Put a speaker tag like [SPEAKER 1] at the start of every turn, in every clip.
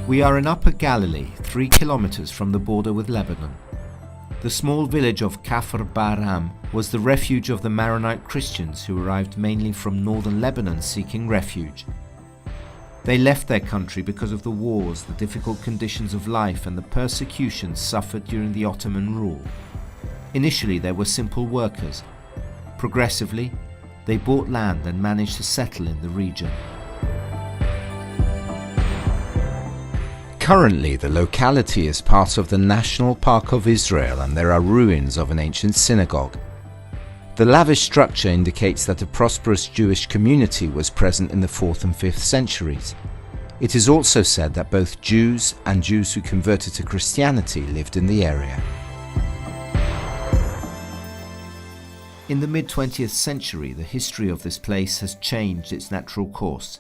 [SPEAKER 1] We are in Upper Galilee, 3 kilometers from the border with Lebanon. The small village of Kafr Bar'am was the refuge of the Maronite Christians who arrived mainly from northern Lebanon seeking refuge. They left their country because of the wars, the difficult conditions of life and the persecutions suffered during the Ottoman rule. Initially they were simple workers. Progressively, they bought land and managed to settle in the region. Currently, the locality is part of the National Park of Israel and there are ruins of an ancient synagogue. The lavish structure indicates that a prosperous Jewish community was present in the 4th and 5th centuries. It is also said that both Jews and Jews who converted to Christianity lived in the area. In the mid-20th century, the history of this place has changed its natural course.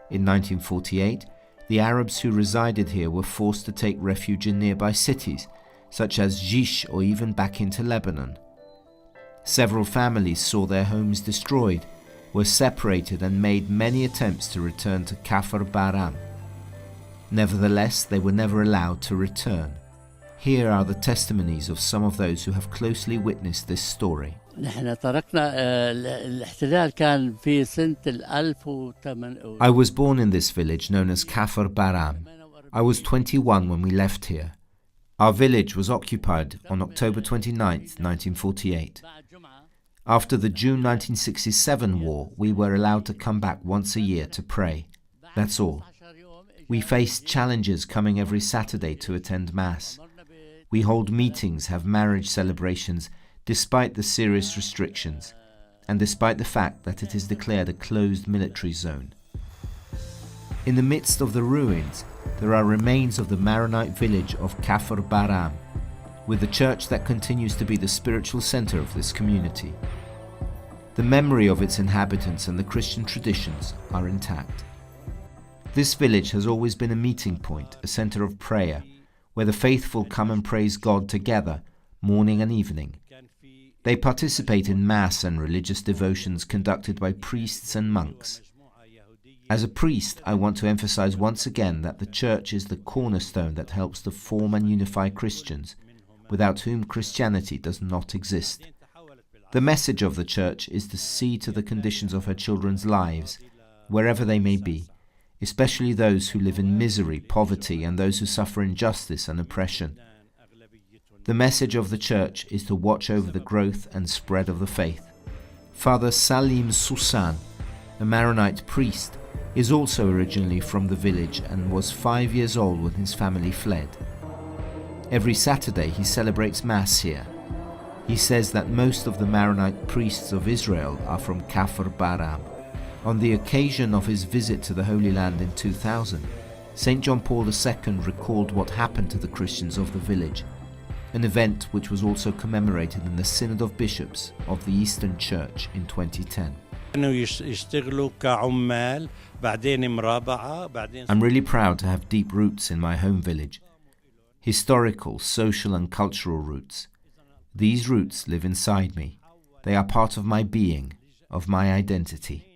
[SPEAKER 1] In 1948, the Arabs who resided here were forced to take refuge in nearby cities, such as Jish or even back into Lebanon. Several families saw their homes destroyed, were separated and made many attempts to return to Kafr Bar'am. Nevertheless, they were never allowed to return. Here are the testimonies of some of those who have closely witnessed this story. I was born in this village known as Kafr Bar'am. I was 21 when we left here. Our village was occupied on October 29, 1948. After the June 1967 war, we were allowed to come back once a year to pray. That's all. We faced challenges coming every Saturday to attend Mass. We hold meetings, have marriage celebrations, despite the serious restrictions, and despite the fact that it is declared a closed military zone. In the midst of the ruins, there are remains of the Maronite village of Kafr Bar'am, with the church that continues to be the spiritual center of this community. The memory of its inhabitants and the Christian traditions are intact. This village has always been a meeting point, a center of prayer, where the faithful come and praise God together, morning and evening. They participate in Mass and religious devotions conducted by priests and monks. As a priest, I want to emphasize once again that the church is the cornerstone that helps to form and unify Christians, without whom Christianity does not exist. The message of the church is to see to the conditions of her children's lives, wherever they may be, especially those who live in misery, poverty, and those who suffer injustice and oppression. The message of the church is to watch over the growth and spread of the faith. Father Salim Susan, a Maronite priest, is also originally from the village and was 5 years old when his family fled. Every Saturday he celebrates Mass here. He says that most of the Maronite priests of Israel are from Kafr Bar'am. On the occasion of his visit to the Holy Land in 2000, St. John Paul II recalled what happened to the Christians of the village, an event which was also commemorated in the Synod of Bishops of the Eastern Church in 2010. I'm really proud to have deep roots in my home village. Historical, social and cultural roots. These roots live inside me. They are part of my being, of my identity.